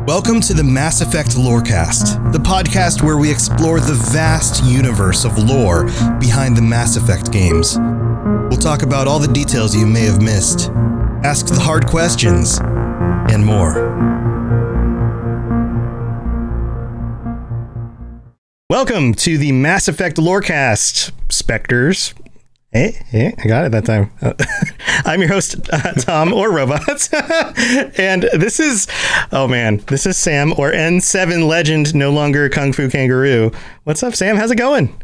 Welcome to the Mass Effect Lorecast, the podcast where we explore the vast universe of lore behind the Mass Effect games. We'll talk about all the details you may have missed, ask the hard questions, and more. Welcome to the Mass Effect Lorecast, Spectres. Hey, I got it that time. I'm your host, Tom, or Robots. And this is Sam, or N7 Legend, no longer Kung Fu Kangaroo. What's up, Sam? How's it going?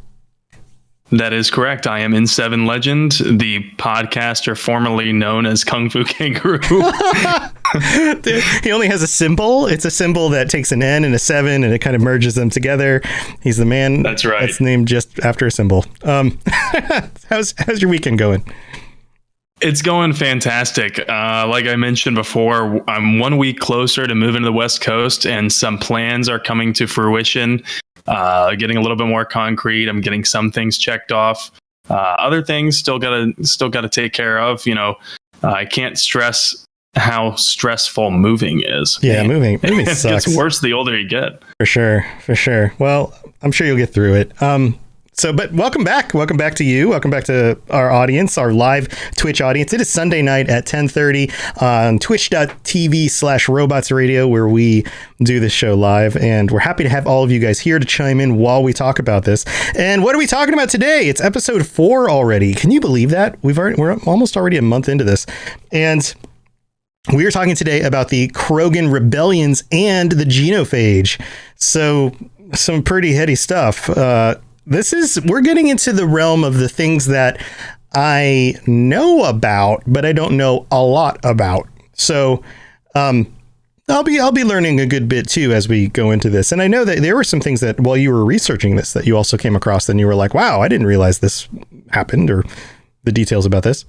That is correct. I am N7 Legend, the podcaster formerly known as Kung Fu Kangaroo. Dude, he only has a symbol. It's a symbol that takes an N and a 7 and it kind of merges them together. He's the man. That's right. That's named just after a symbol. How's your weekend going? It's going fantastic. Like I mentioned before, I'm 1 week closer to moving to the West Coast, and some plans are coming to fruition. Getting a little bit more concrete. I'm getting some things checked off. Other things still gotta take care of. You know, I can't stress how stressful moving is. Yeah, moving it sucks. gets worse the older you get. For sure. Well, I'm sure you'll get through it. But welcome back to you. Welcome back to our audience, our live Twitch audience. It is Sunday night at 10:30 on twitch.tv/robotsradio, where we do this show live. And we're happy to have all of you guys here to chime in while we talk about this. And what are we talking about today? It's episode 4 already. Can you believe that? We're almost already a month into this. And we are talking today about the Krogan rebellions and the Genophage. So some pretty heady stuff. We're getting into the realm of the things that I know about, but I don't know a lot about. So, I'll be learning a good bit too as we go into this. And I know that there were some things that while you were researching this that you also came across and you were like, wow, I didn't realize this happened, or the details about this.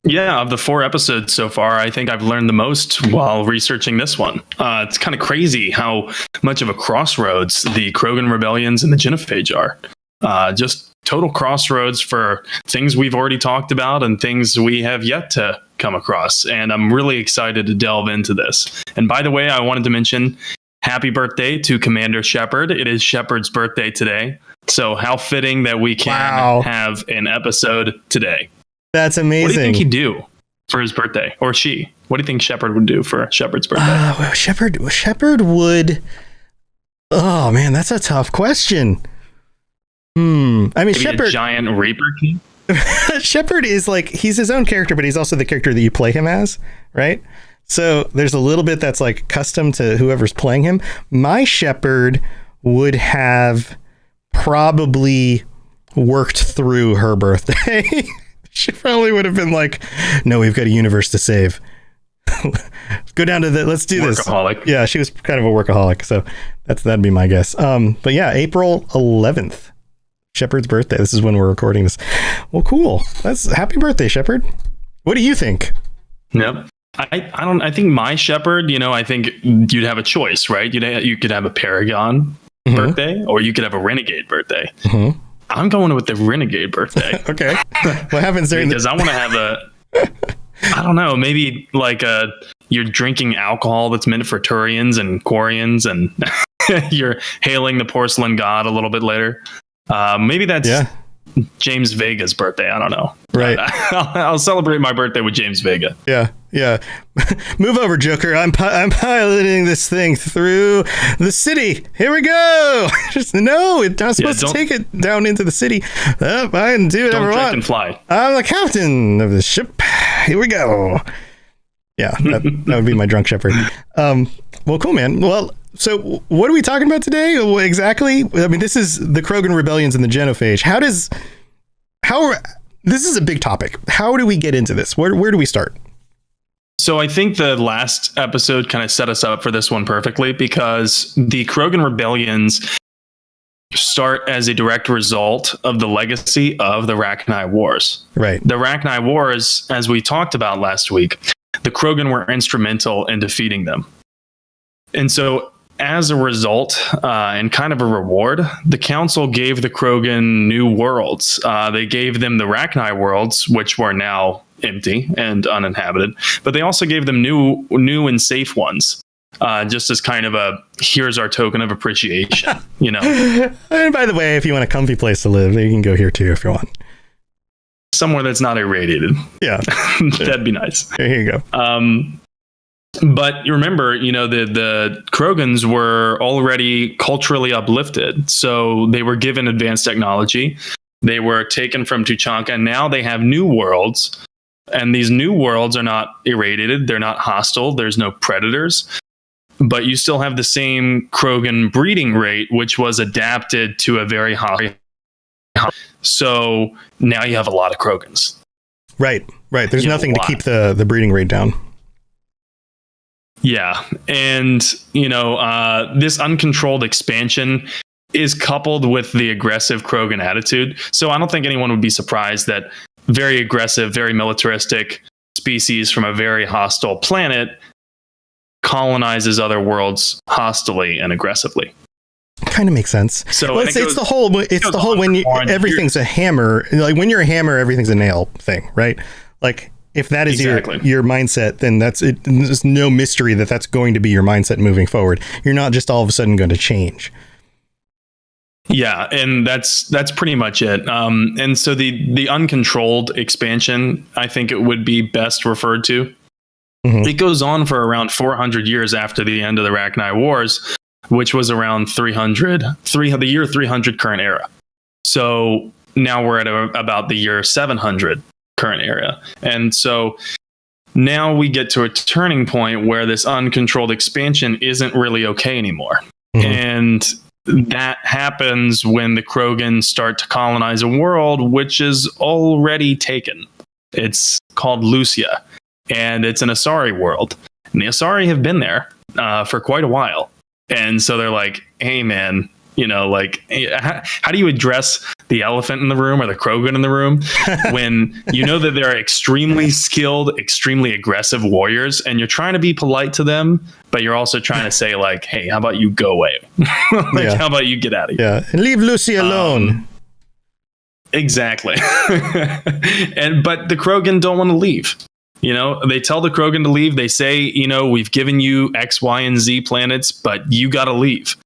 Yeah, of the 4 episodes so far, I think I've learned the most while researching this one. It's kind of crazy how much of a crossroads the Krogan rebellions and the Genophage are. Just total crossroads for things we've already talked about and things we have yet to come across. And I'm really excited to delve into this. And by the way, I wanted to mention happy birthday to Commander Shepard. It is Shepard's birthday today. So how fitting that we can have an episode today. That's amazing. What do you think he'd do for his birthday? Or she? What do you think Shepard would do for Shepard's birthday? Well, Shepard would... Oh, man, that's a tough question. I mean, maybe Shepard... a giant Reaper King? Shepard is like... He's his own character, but he's also the character that you play him as, right? So there's a little bit that's like custom to whoever's playing him. My Shepard would have probably worked through her birthday. She probably would have been like, no, we've got a universe to save. Go down to let's do this. Workaholic. Yeah, she was kind of a workaholic. So that'd be my guess. But yeah, April 11th, Shepard's birthday. This is when we're recording this. Well, cool. Happy birthday, Shepard. What do you think? Yep. I think my Shepard, I think you'd have a choice, right? You could have a Paragon birthday, or you could have a Renegade birthday. Mm-hmm. I'm going with the Renegade birthday. Okay. What happens during because I want to have I don't know, maybe like you're drinking alcohol that's meant for Turians and Quarians, and you're hailing the porcelain god a little bit later. Maybe that's James Vega's birthday. I don't know. Right. I'll celebrate my birthday with James Vega. Yeah. Move over, Joker. I'm piloting this thing through the city. Here we go. I'm not supposed to take it down into the city. I can do whatever I want. Don't drink and fly. I'm the captain of the ship. Here we go. Yeah, that would be my drunk Shepard. Well, cool, man. Well, so what are we talking about today? Exactly. I mean, this is the Krogan rebellions and the Genophage. This is a big topic. How do we get into this? Where do we start? So I think the last episode kind of set us up for this one perfectly, because the Krogan rebellions start as a direct result of the legacy of the Rachni Wars. Right. The Rachni Wars, as we talked about last week, the Krogan were instrumental in defeating them. And so as a result, and kind of a reward, the Council gave the Krogan new worlds. They gave them the Rachni worlds, which were now empty and uninhabited, but they also gave them new and safe ones. just as kind of here's our token of appreciation, you know. And by the way, if you want a comfy place to live, you can go here too if you want. Somewhere that's not irradiated. Yeah. That'd be nice. Here you go. But you remember, you know, the Krogans were already culturally uplifted. So they were given advanced technology. They were taken from Tuchanka, and now they have new worlds. And these new worlds are not irradiated. They're not hostile. There's no predators. But you still have the same Krogan breeding rate, which was adapted to a very high. So now you have a lot of Krogans. Right. There's nothing to keep the breeding rate down. Yeah. And, you know, this uncontrolled expansion is coupled with the aggressive Krogan attitude. So I don't think anyone would be surprised that very aggressive, very militaristic species from a very hostile planet colonizes other worlds hostilely and aggressively. Kind of makes sense. So well, it's the whole when everything's a hammer, like when you're a hammer, everything's a nail thing, right? Like if that is your mindset, then that's it. There's no mystery that that's going to be your mindset moving forward. You're not just all of a sudden going to change. Yeah, and that's pretty much it. And so the uncontrolled expansion, I think it would be best referred to. Mm-hmm. It goes on for around 400 years after the end of the Rachni Wars, which was around the year 300 current era. So now we're at about the year 700 current era. And so now we get to a turning point where this uncontrolled expansion isn't really okay anymore. Mm-hmm. And that happens when the Krogan start to colonize a world which is already taken. It's called Lucia, and it's an Asari world. And the Asari have been there for quite a while. And so they're like, hey, man, you know, like, how do you address the elephant in the room or the Krogan in the room when you know that they're extremely skilled, extremely aggressive warriors, and you're trying to be polite to them, but you're also trying to say, like, hey, how about you go away? How about you get out of here? Yeah, and leave Lucy alone. Exactly. But the Krogan don't want to leave. You know, they tell the Krogan to leave. They say, you know, we've given you X, Y, and Z planets, but you got to leave.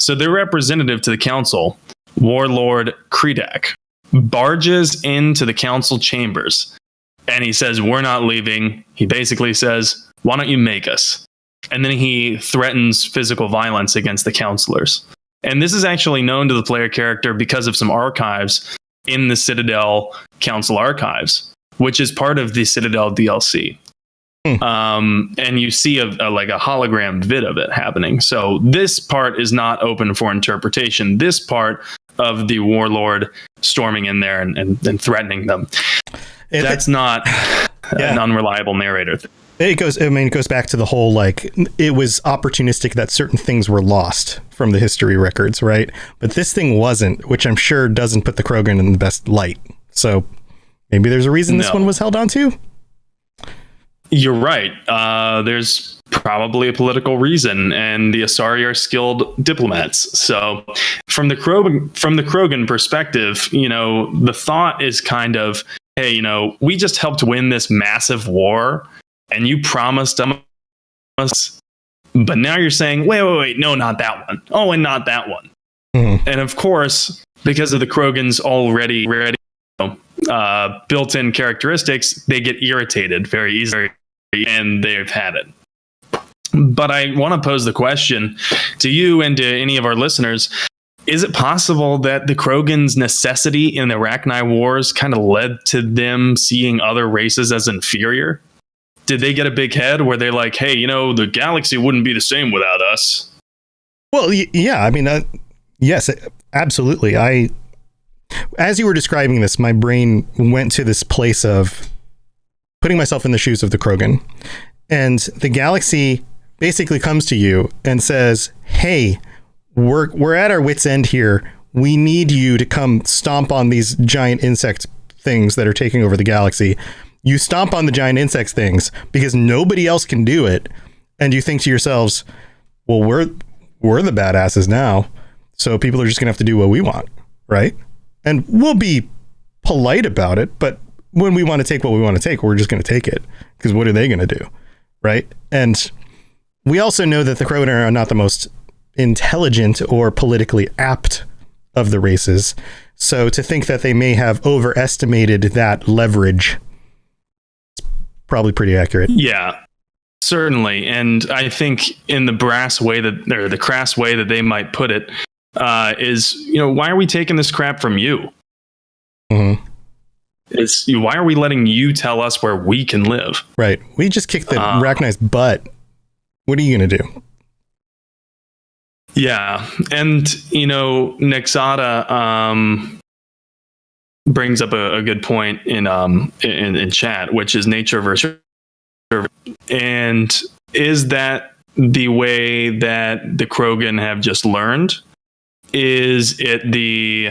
So their representative to the council, Warlord Kredak, barges into the council chambers and he says, we're not leaving. He basically says, why don't you make us? And then he threatens physical violence against the counselors. And this is actually known to the player character because of some archives in the Citadel Council archives, which is part of the Citadel DLC. And you see a hologram vid of it happening. So this part is not open for interpretation. This part of the warlord storming in there and threatening them, that's not an unreliable narrator. It goes back to the whole, like, it was opportunistic that certain things were lost from the history records, right? But this thing wasn't, which I'm sure doesn't put the Krogan in the best light. So maybe there's a reason this one was held on to. You're right. There's probably a political reason, and the Asari are skilled diplomats. So from the Krogan perspective, you know, the thought is kind of, hey, you know, we just helped win this massive war, and you promised us, but now you're saying, wait, no, not that one. Oh, and not that one. Mm-hmm. And of course, because of the Krogan's already built-in characteristics, they get irritated very easily, and they've had it. But I want to pose the question to you and to any of our listeners: is it possible that the Krogan's necessity in the Rachni Wars kind of led to them seeing other races as inferior? Did they get a big head where they're like, hey, you know, the galaxy wouldn't be the same without us? Well, yeah, I mean, yes, absolutely. As you were describing this, my brain went to this place of putting myself in the shoes of the Krogan, and the galaxy basically comes to you and says, hey, we're at our wit's end here. We need you to come stomp on these giant insect things that are taking over the galaxy. You stomp on the giant insect things because nobody else can do it. And you think to yourselves, well, we're the badasses now. So people are just going to have to do what we want. Right. And we'll be polite about it. But when we want to take what we want to take, we're just going to take it, because what are they going to do? Right. And we also know that the Krogan are not the most intelligent or politically apt of the races. So to think that they may have overestimated that leverage is probably pretty accurate. Yeah, certainly. And I think in the crass way that they might put it, is, why are we taking this crap from you? Mm-hmm. Why are we letting you tell us where we can live? Right. We just kicked the Rachni's butt. What are you going to do? Yeah. And, Nexada brings up a good point in chat, which is nature versus. And is that the way that the Krogan have just learned? Is it the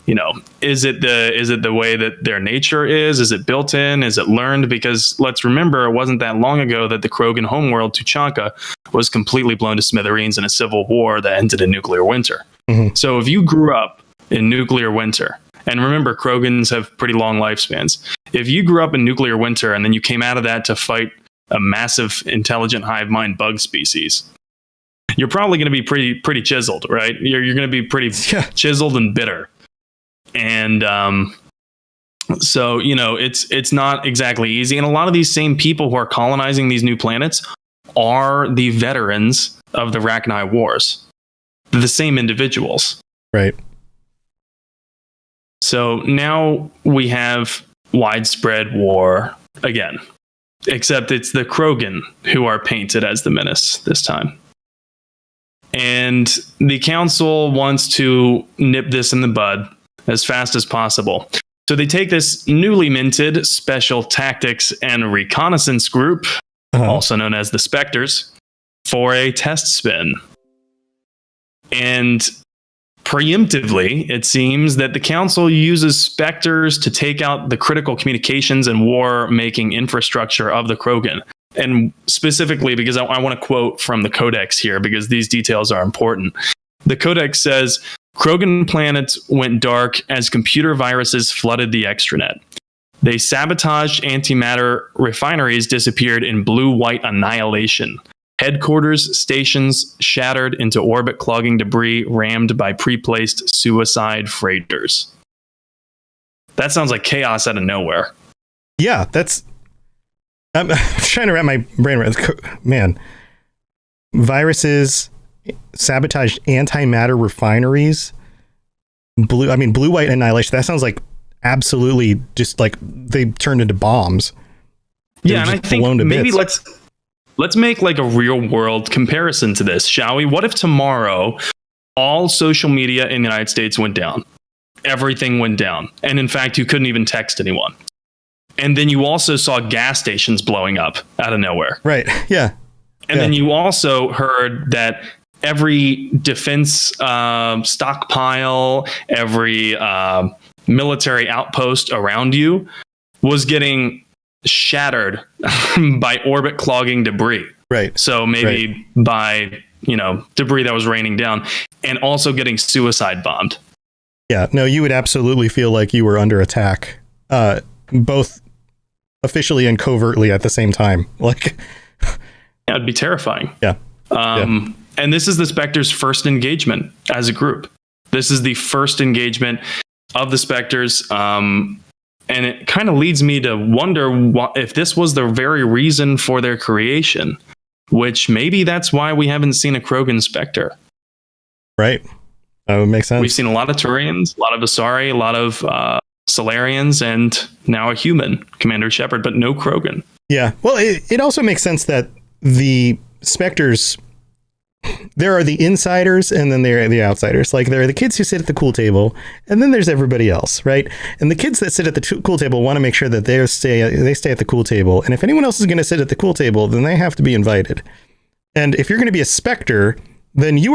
way that their nature is? Is it built in? Is it learned? Because let's remember, it wasn't that long ago that the Krogan homeworld, Tuchanka, was completely blown to smithereens in a civil war that ended in nuclear winter. Mm-hmm. So if you grew up in nuclear winter, and remember, Krogans have pretty long lifespans. If you grew up in nuclear winter and then you came out of that to fight a massive, intelligent hive mind bug species, you're probably going to be pretty chiseled, right? You're going to be pretty chiseled and bitter. And so, it's not exactly easy. And a lot of these same people who are colonizing these new planets are the veterans of the Rachni Wars. They're the same individuals. Right. So now we have widespread war again, except it's the Krogan who are painted as the menace this time. And the council wants to nip this in the bud as fast as possible. So they take this newly minted Special Tactics and Reconnaissance Group, also known as the Spectres, for a test spin. And preemptively, it seems that the council uses Spectres to take out the critical communications and war-making infrastructure of the Krogan. And specifically, because I want to quote from the Codex here, because these details are important. The Codex says, Krogan planets went dark as computer viruses flooded the extranet. They sabotaged antimatter refineries, disappeared in blue-white annihilation. Headquarters stations shattered into orbit-clogging debris rammed by pre-placed suicide freighters. That sounds like chaos out of nowhere. Yeah, I'm trying to wrap my brain around. Man, viruses sabotaged antimatter refineries. Blue-white annihilation. That sounds like absolutely just like they turned into bombs. Yeah, and I think maybe let's make like a real world comparison to this, shall we? What if tomorrow all social media in the United States went down? Everything went down. And in fact, you couldn't even text anyone. And then you also saw gas stations blowing up out of nowhere. Right. Yeah. And then you also heard that every defense stockpile, every military outpost around you was getting shattered by orbit clogging debris. Right. So maybe by, debris that was raining down, and also getting suicide bombed. Yeah. No, you would absolutely feel like you were under attack, both officially and covertly at the same time. Like, yeah, it'd be terrifying. Yeah. And this is the Spectres' first engagement as a group. This is the first engagement of the Spectres. And it kind of leads me to wonder if this was the very reason for their creation, which maybe that's why we haven't seen a Krogan Spectre. Right. That would make sense. We've seen a lot of Turians, a lot of Asari, a lot of Solarians, and now a human, Commander Shepard, but no Krogan. Yeah. Well, it also makes sense that the Spectres, there are the insiders and then there are the outsiders. Like, there are the kids who sit at the cool table, and then there's everybody else, right? And the kids that sit at the cool table want to make sure that they stay at the cool table. And if anyone else is going to sit at the cool table, then they have to be invited. And if you're going to be a Spectre, then you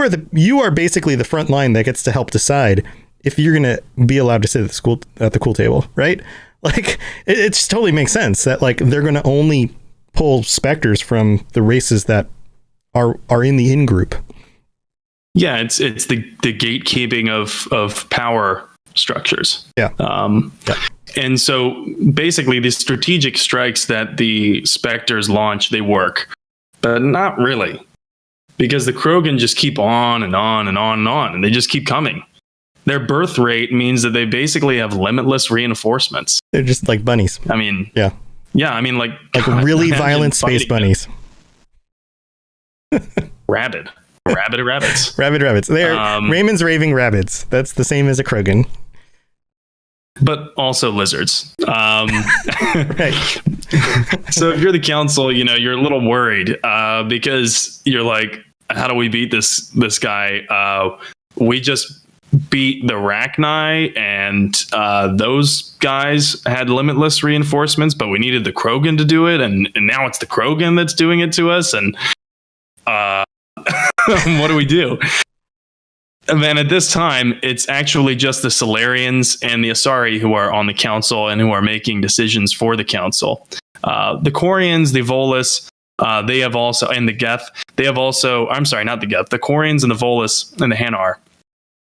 are basically the front line that gets to help decide if you're going to be allowed to sit at the cool table, right? Like, it just totally makes sense that, like, they're going to only pull Spectres from the races that are in the in-group. Yeah, it's the gatekeeping of power structures. Yeah. And so basically the strategic strikes that the Spectres launch, they work, but not really. because the Krogan just keep on and on and on and on, and they just keep coming. Their birth rate means that they basically have limitless reinforcements. They're just like bunnies. I mean, yeah. I mean, like really violent space bunnies. Rabid rabbits. Rabid rabbits. They're Raymond's raving rabbits. That's the same as a Krogan. But also lizards. Right. So if you're the council, you're a little worried because you're like, how do we beat this guy? We just beat the Rachni, and those guys had limitless reinforcements, but we needed the Krogan to do it, and now it's the Krogan that's doing it to us, and what do we do? And then at this time, it's actually just the Solarians and the Asari who are on the council and who are making decisions for the council. The Quarians, the Volus, they have also, and the Geth, they have also, I'm sorry, not the Geth, the Quarians and the Volus and the Hanar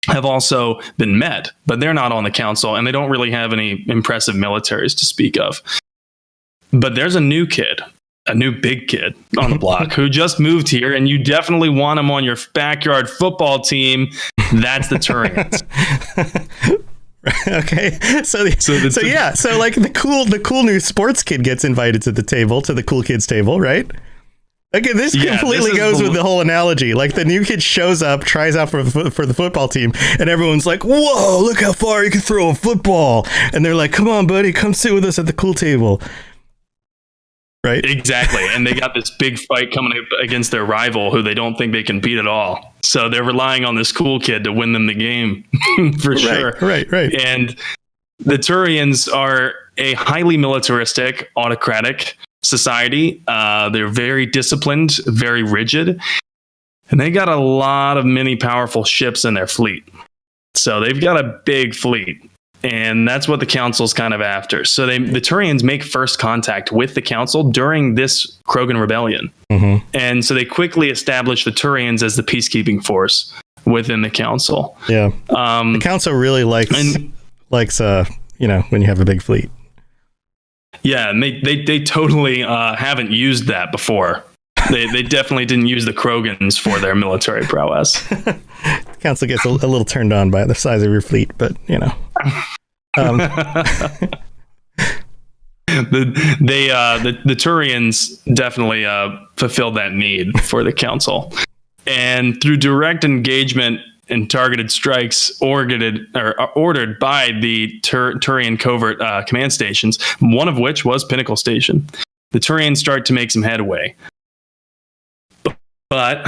have also been met, but they're not on the council, and they don't really have any impressive militaries to speak of. But there's a new big kid on the block who just moved here, and you definitely want him on your backyard football team. That's the Turians. Okay, so like the cool new sports kid gets invited to the cool kids table, right? Okay, this completely goes with the whole analogy. Like, the new kid shows up, tries out for the football team, and everyone's like, "Whoa, look how far you can throw a football!" And they're like, "Come on, buddy, come sit with us at the cool table." Right? Exactly. And they got this big fight coming up against their rival who they don't think they can beat at all. So they're relying on this cool kid to win them the game for sure. Right. And the Turians are a highly militaristic, autocratic society. They're very disciplined, very rigid, and they got a lot of many powerful ships in their fleet. So they've got a big fleet. And that's what the council's kind of after. So the Turians make first contact with the council during this Krogan rebellion. Mm-hmm. And so they quickly establish the Turians as the peacekeeping force within the council. Yeah. The council really likes when you have a big fleet. Yeah, and they totally haven't used that before. They definitely didn't use the Krogans for their military prowess. The council gets a little turned on by the size of your fleet, but the Turians definitely fulfilled that need for the council, and through direct engagement and targeted strikes ordered by the Turian covert command stations, one of which was Pinnacle Station, the Turians start to make some headway. But,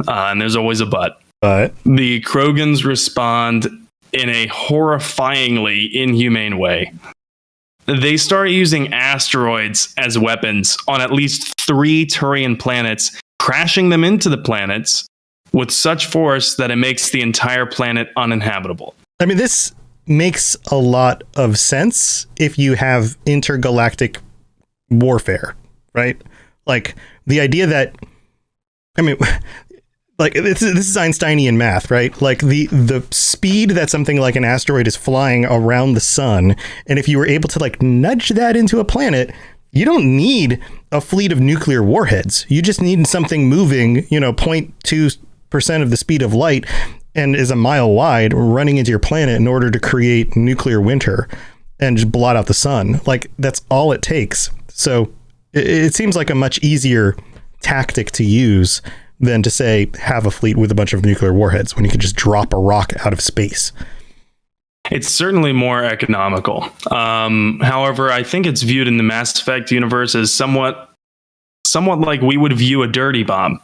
and there's always a but, the Krogans respond in a horrifyingly inhumane way. They start using asteroids as weapons on at least 3 Turian planets, crashing them into the planets with such force that it makes the entire planet uninhabitable. I mean, this makes a lot of sense if you have intergalactic warfare, right? Like, the idea that, I mean, like, this is Einsteinian math, right? Like, the speed that something like an asteroid is flying around the sun, and if you were able to, like, nudge that into a planet, you don't need a fleet of nuclear warheads. You just need something moving, 0.2% of the speed of light and is a mile wide, running into your planet in order to create nuclear winter and just blot out the sun. Like, that's all it takes. So it seems like a much easier tactic to use than to say have a fleet with a bunch of nuclear warheads when you could just drop a rock out of space. It's certainly more economical. However, I think it's viewed in the Mass Effect universe as somewhat like we would view a dirty bomb.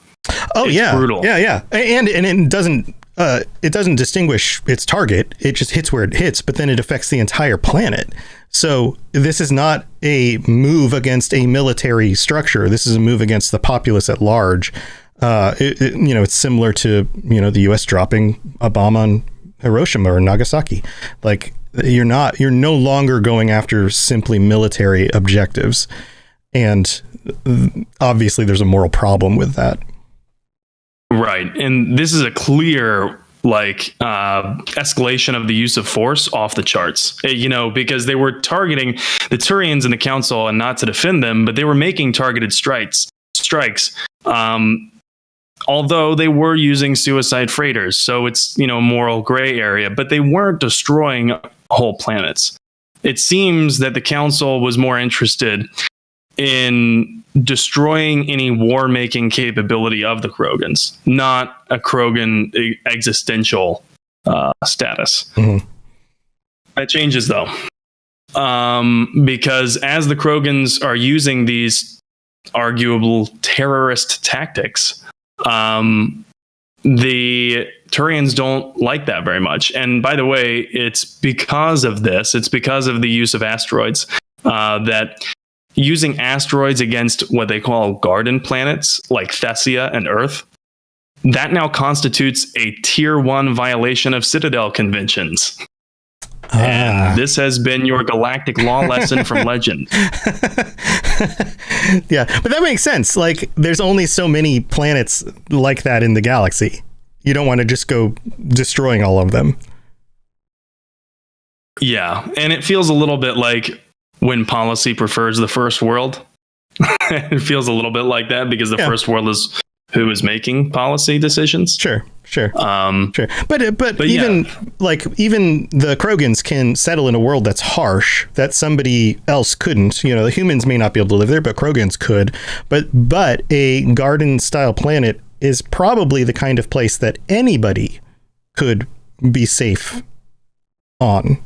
Oh, it's brutal. Yeah. And it doesn't distinguish its target. It just hits where it hits, but then it affects the entire planet. So this is not a move against a military structure. This is a move against the populace at large. It's similar to, the US dropping a bomb on Hiroshima or Nagasaki. Like, you're no longer going after simply military objectives. And obviously there's a moral problem with that. Right. And this is a clear escalation of the use of force off the charts, because they were targeting the Turians in the council, and not to defend them, but they were making targeted strikes. although they were using suicide freighters. So it's, a moral gray area, but they weren't destroying whole planets. It seems that the council was more interested in destroying any war-making capability of the Krogans, not a Krogan existential status. Mm-hmm. That changes, though, because as the Krogans are using these arguable terrorist tactics, the Turians don't like that very much. And by the way, it's because of this. It's because of the use of asteroids that using asteroids against what they call garden planets like Thessia and Earth, that now constitutes a tier 1 violation of Citadel conventions. And this has been your galactic law lesson from Legend. Yeah, but that makes sense. Like, there's only so many planets like that in the galaxy. You don't want to just go destroying all of them. Yeah, and it feels a little bit like when policy prefers the first world. It feels a little bit like that because the first world is who is making policy decisions. Sure. Sure. But even the Krogans can settle in a world that's harsh that somebody else couldn't. The humans may not be able to live there, but Krogans could. But a garden style planet is probably the kind of place that anybody could be safe on.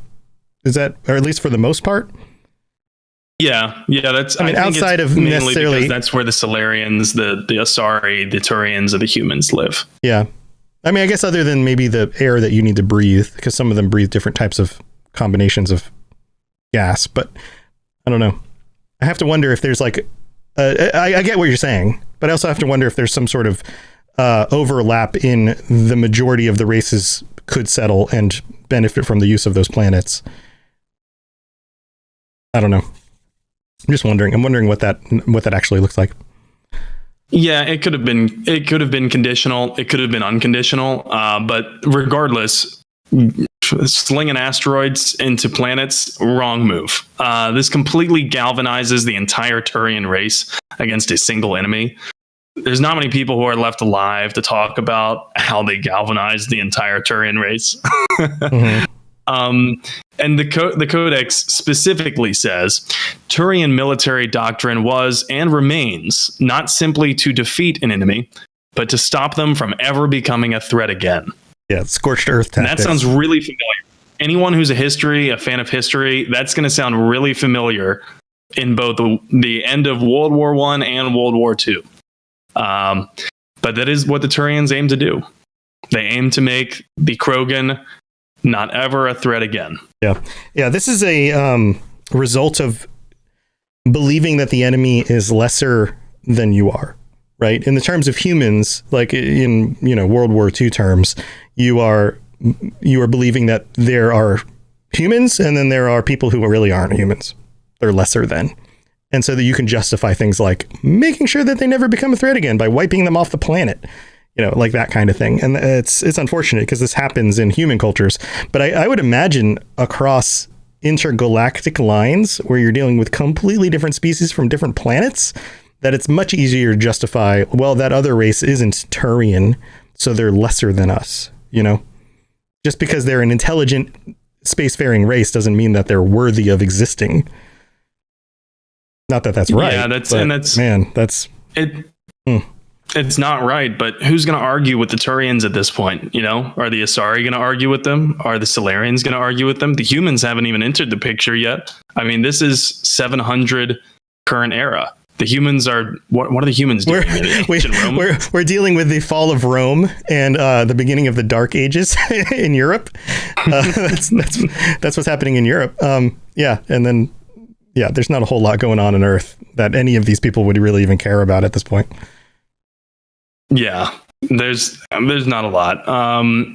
Is that, or at least for the most part? Yeah, that's. I mean, outside of necessarily, that's where the Solarians, the Asari, the Turians, or the humans live. Yeah, I mean, I guess other than maybe the air that you need to breathe, because some of them breathe different types of combinations of gas. But I don't know. I have to wonder if there's like, I get what you're saying, but I also have to wonder if there's some sort of overlap in the majority of the races could settle and benefit from the use of those planets. I don't know. I'm just wondering. I'm wondering what that actually looks like. Yeah, it could have been conditional. It could have been unconditional. But regardless, slinging asteroids into planets, wrong move. This completely galvanizes the entire Turian race against a single enemy. There's not many people who are left alive to talk about how they galvanized the entire Turian race. Mm-hmm. And the Codex specifically says Turian military doctrine was and remains not simply to defeat an enemy, but to stop them from ever becoming a threat again. Yeah, scorched earth tactics. And that sounds really familiar. Anyone who's a fan of history, that's going to sound really familiar in both the end of World War I and World War II. But that is what the Turians aim to do. They aim to make the Krogan not ever a threat again. Yeah. This is a result of believing that the enemy is lesser than you are, right? In the terms of humans, like in World War II terms, you are believing that there are humans and then there are people who really aren't humans. They're lesser than. And so that you can justify things like making sure that they never become a threat again by wiping them off the planet. Like that kind of thing. And it's unfortunate because this happens in human cultures. But I would imagine across intergalactic lines where you're dealing with completely different species from different planets, that it's much easier to justify, well, that other race isn't Turian, so they're lesser than us. Just because they're an intelligent spacefaring race doesn't mean that they're worthy of existing. Not that that's right. Yeah, that's it. It's not right, but who's going to argue with the Turians at this point? Are the Asari going to argue with them? Are the Solarians going to argue with them? The humans haven't even entered the picture yet. I mean, this is 700 current era. The humans are what are the humans doing? We're dealing with the fall of Rome and the beginning of the Dark Ages in Europe. That's what's happening in Europe. And then there's not a whole lot going on Earth that any of these people would really even care about at this point. Yeah, there's not a lot.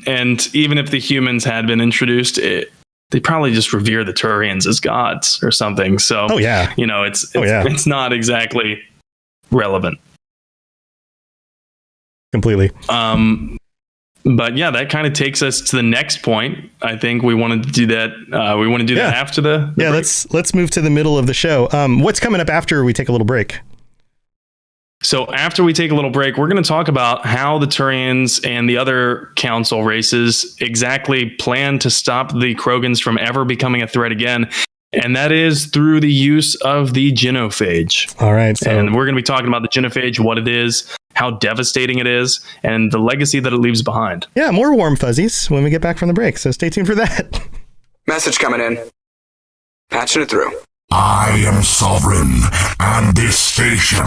And even if the humans had been introduced, they probably just revere the Turians as gods or something. So, it's not exactly relevant. Completely. But yeah, that kind of takes us to the next point. I think we wanted to do that. We want to do that after the break. Let's move to the middle of the show. What's coming up after we take a little break? So after we take a little break, we're going to talk about how the Turians and the other council races exactly plan to stop the Krogans from ever becoming a threat again. And that is through the use of the Genophage. All right. So and we're going to be talking about the Genophage, what it is, how devastating it is, and the legacy that it leaves behind. yeah, more warm fuzzies when we get back from the break. So stay tuned for that. Message coming in. Patching it through. I am sovereign, and this station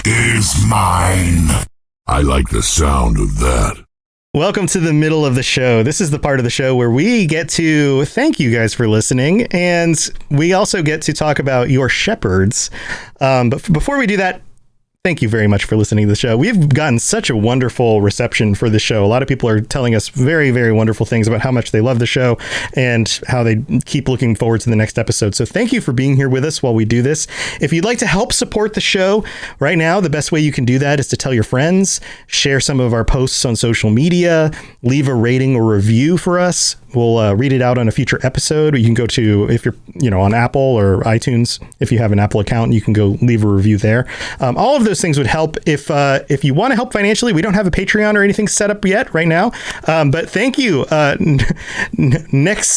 is mine. I like the sound of that. Welcome to the middle of the show. This is the part of the show where we get to thank you guys for listening, and we also get to talk about your shepherds. But before we do that, thank you very much for listening to the show. We've gotten such a wonderful reception for the show. A lot of people are telling us very, very wonderful things about how much they love the show and how they keep looking forward to the next episode. So thank you for being here with us while we do this. If you'd like to help support the show right now, the best way you can do that is to tell your friends, share some of our posts on social media, leave a rating or review for us. We'll read it out on a future episode. You can go to, if you're, on Apple or iTunes, if you have an Apple account, you can go leave a review there. All of those things would help. If you want to help financially, we don't have a Patreon or anything set up yet right now. But thank you.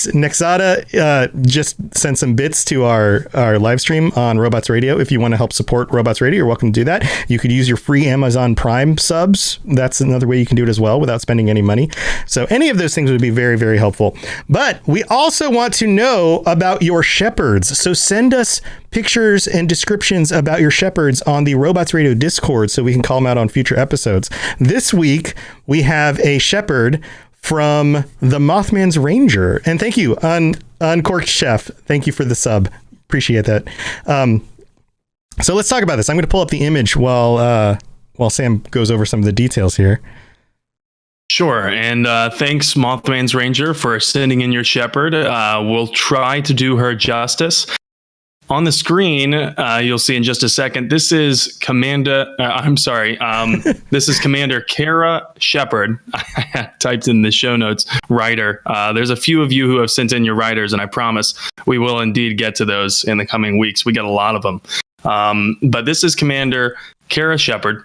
Nexada just sent some bits to our live stream on Robots Radio. If you want to help support Robots Radio, you're welcome to do that. You could use your free Amazon Prime subs. That's another way you can do it as well without spending any money. So any of those things would be very, very helpful. But we also want to know about your shepherds. So send us pictures and descriptions about your shepherds on the Robots Radio Discord so we can call them out on future episodes. This week, we have a shepherd from the Mothman's Ranger. And thank you, Uncorked Chef. Thank you for the sub. Appreciate that. So let's talk about this. I'm going to pull up the image while Sam goes over some of the details here. Sure. And thanks, Mothman's Ranger, for sending in your shepherd. We'll try to do her justice. On the screen, you'll see in just a second, this is Commander Kara Shepard. I typed in the show notes, writer. There's a few of you who have sent in your writers, and I promise we will indeed get to those in the coming weeks. We got a lot of them. But this is Commander Kara Shepard.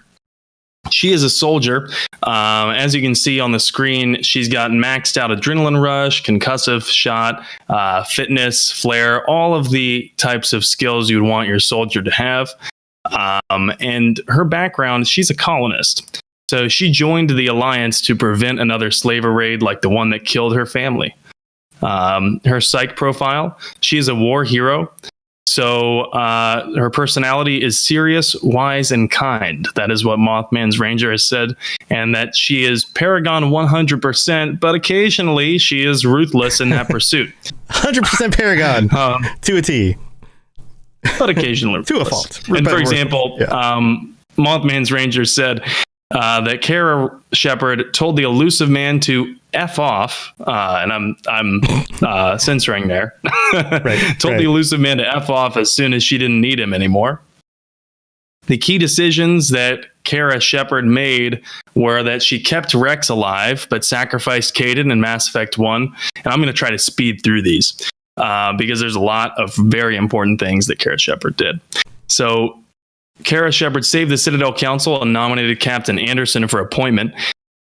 She is a soldier. As you can see on the screen, she's got maxed out adrenaline rush, concussive shot, fitness, flare, all of the types of skills you'd want your soldier to have. And her background, she's a colonist. So she joined the Alliance to prevent another slaver raid like the one that killed her family. Her psych profile, she is a war hero. So her personality is serious, wise, and kind. That is what Mothman's Ranger has said. And that she is Paragon 100%, but occasionally she is ruthless in that pursuit. 100% Paragon to a T. But occasionally to a fault. And for example, Mothman's Ranger said that Kara Shepard told the elusive man to F off, and I'm censoring there. Told the elusive man to F off as soon as she didn't need him anymore. The key decisions that Kara Shepard made were that she kept Rex alive, but sacrificed Kaidan in Mass Effect 1. And I'm going to try to speed through these because there's a lot of very important things that Kara Shepard did. So Kara Shepard saved the Citadel Council and nominated Captain Anderson for appointment.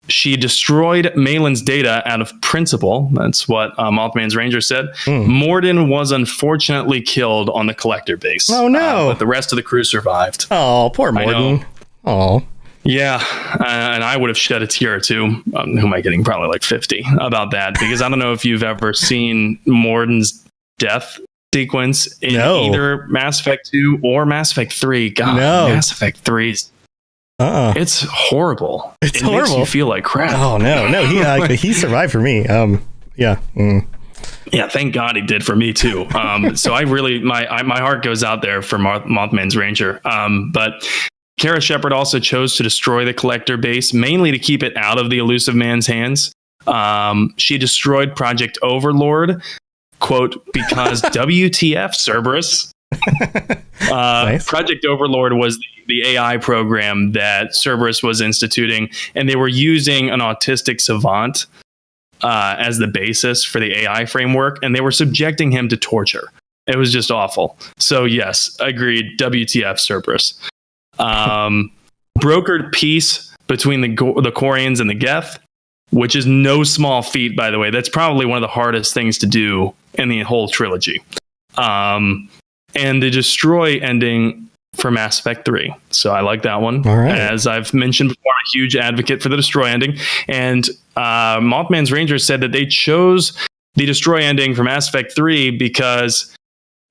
She destroyed Malin's data out of principle. That's what Mothman's Ranger said. Morden was unfortunately killed on the Collector base. Oh, no. But the rest of the crew survived. Oh, poor Morden. Oh. Yeah, and I would have shed a tear or two. Who am I getting? Probably like 50 about that. Because I don't know if you've ever seen Morden's death sequence in either Mass Effect 2 or Mass Effect 3. God, Mass Effect 3's it's horrible. It horrible. Makes you feel like crap. Oh no, he survived for me. Yeah, thank God he did for me too. So I really my heart goes out there for Mothman's Ranger. But Kara Shepard also chose to destroy the Collector base, mainly to keep it out of the elusive man's hands. She destroyed Project Overlord, quote, because WTF, Cerberus. Nice. Project Overlord was the AI program that Cerberus was instituting, and they were using an autistic savant as the basis for the AI framework, and they were subjecting him to torture. It was just awful. So yes, agreed. WTF, Cerberus. brokered peace between the Quarians and the Geth, which is no small feat, by the way. That's probably one of the hardest things to do in the whole trilogy. And the destroy ending for Mass Effect 3. So I like that one. All right. As I've mentioned before, I'm a huge advocate for the destroy ending. And Mothman's Rangers said that they chose the destroy ending for Mass Effect 3 because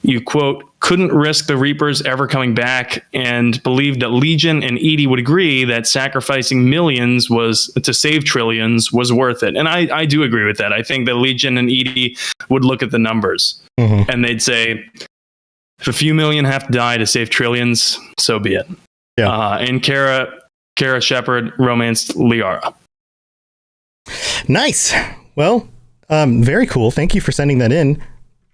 you, quote, couldn't risk the Reapers ever coming back, and believed that Legion and EDI would agree that sacrificing millions to save trillions was worth it. And I do agree with that. I think that Legion and EDI would look at the numbers and they'd say, if a few million have to die to save trillions, so be it. Yeah. And Kara Shepard romanced Liara. Nice. Well, very cool. Thank you for sending that in,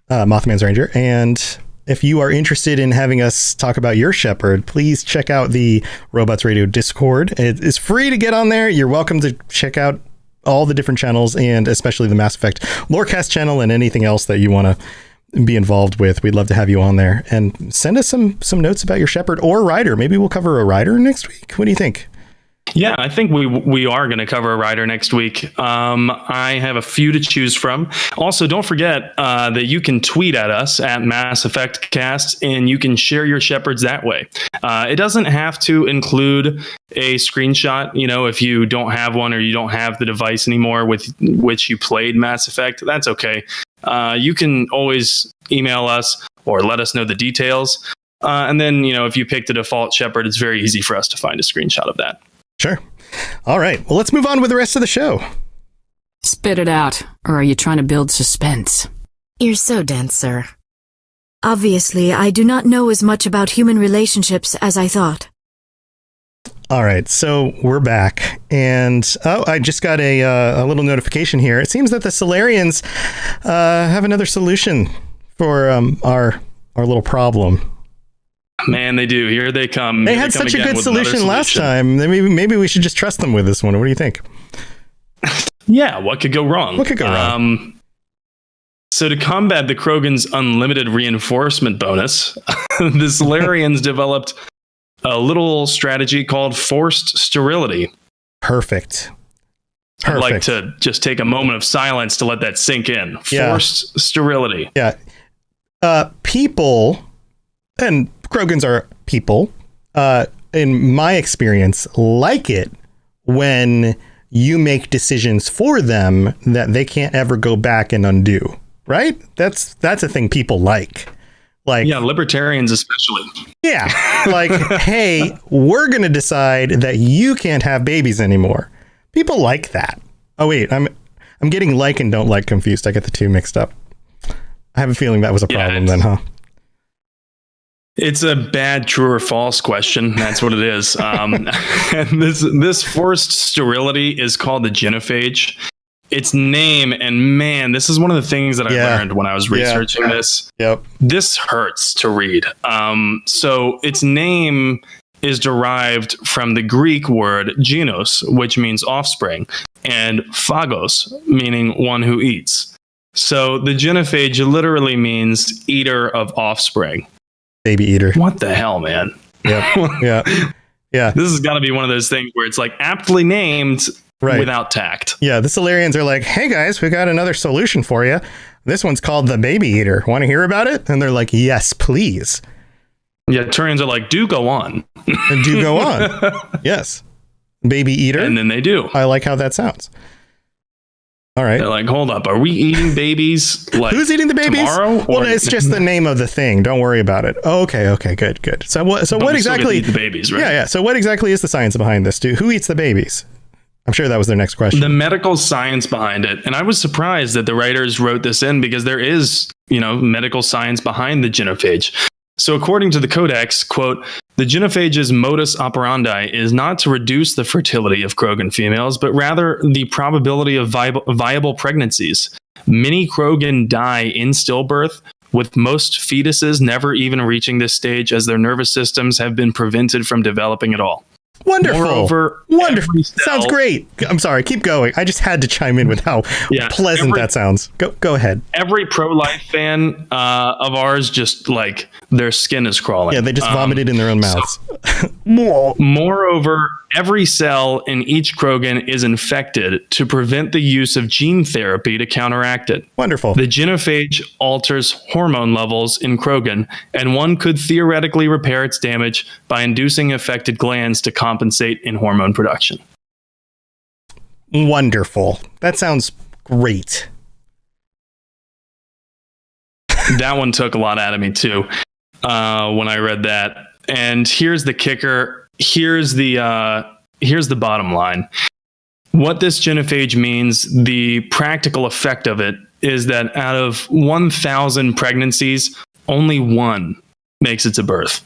Mothman's Ranger. And if you are interested in having us talk about your Shepard, please check out the Robots Radio Discord. It is free to get on there. You're welcome to check out all the different channels, and especially the Mass Effect Lorecast channel and anything else that you want to be involved with. We'd love to have you on there, and send us some notes about your Shepard or Rider. Maybe we'll cover a Rider next week. What do you think? Yeah, I think we are going to cover a Rider next week. I have a few to choose from. Also, don't forget that you can tweet at us at Mass Effect Cast, and you can share your Shepards that way. It doesn't have to include a screenshot. You know, if you don't have one or you don't have the device anymore with which you played Mass Effect, that's okay. You can always email us or let us know the details. And then, you know, if you pick the default Shepard, it's very easy for us to find a screenshot of that. Sure. All right. Well, let's move on with the rest of the show. Spit it out, or are you trying to build suspense? You're so dense, sir. Obviously, I do not know as much about human relationships as I thought. All right. So we're back. And I just got a little notification here. It seems that the Solarians have another solution for our little problem. Man, they do. Here they come. They had such a good solution last time. Maybe we should just trust them with this one. What do you think? Yeah, what could go wrong? What could go wrong? So to combat the Krogan's unlimited reinforcement bonus, the Solarians developed a little strategy called forced sterility. Perfect. I'd like to just take a moment of silence to let that sink in. Forced sterility. Yeah. People, and Krogans are people, in my experience, like it when you make decisions for them that they can't ever go back and undo, right? That's a thing people like. Like, yeah, libertarians especially. Yeah, like, hey, we're going to decide that you can't have babies anymore. People like that. Oh, wait, I'm getting like and don't like confused. I get the two mixed up. I have a feeling that was a problem then, huh? It's a bad true or false question. That's what it is. And this forced sterility is called the Genophage. Its name, and man, this is one of the things that I learned when I was researching this. Yep. This hurts to read. So its name is derived from the Greek word genos, which means offspring, and phagos, meaning one who eats. So the Genophage literally means eater of offspring. Baby eater. What the hell, man? Yeah. Yeah. This has got to be one of those things where it's like aptly named without tact. Yeah. The Solarians are like, hey guys, we got another solution for you. This one's called the baby eater. Want to hear about it? And they're like, yes, please. Yeah. Turians are like, do go on. And do go on. Yes. Baby eater. And then they do. I like how that sounds. All right. They're like, hold up. Are we eating babies? Like, who's eating the babies? Tomorrow? Well, it's just the name of the thing. Don't worry about it. Okay. Good. So what exactly? Eat the babies, right? Yeah. So what exactly is the science behind this? Who eats the babies? I'm sure that was their next question. The medical science behind it. And I was surprised that the writers wrote this in because there is, medical science behind the Genophage. So according to the Codex, quote, the Genophage's modus operandi is not to reduce the fertility of Krogan females, but rather the probability of viable pregnancies. Many Krogan die in stillbirth, with most fetuses never even reaching this stage as their nervous systems have been prevented from developing at all. Wonderful. Moreover, Wonderful. every cell- Sounds great. I'm sorry. Keep going. I just had to chime in with how pleasant that sounds. Go ahead. Every pro-life fan of ours, just like their skin is crawling. Yeah, they just vomited in their own mouths. Moreover, every cell in each Krogan is infected to prevent the use of gene therapy to counteract it. Wonderful. The genophage alters hormone levels in Krogan, and one could theoretically repair its damage by inducing affected glands to compensate in hormone production. Wonderful. That sounds great. That one took a lot out of me too when I read that. And here's the kicker. Here's the bottom line. What this genophage means, the practical effect of it is that out of 1,000 pregnancies, only one makes it to birth.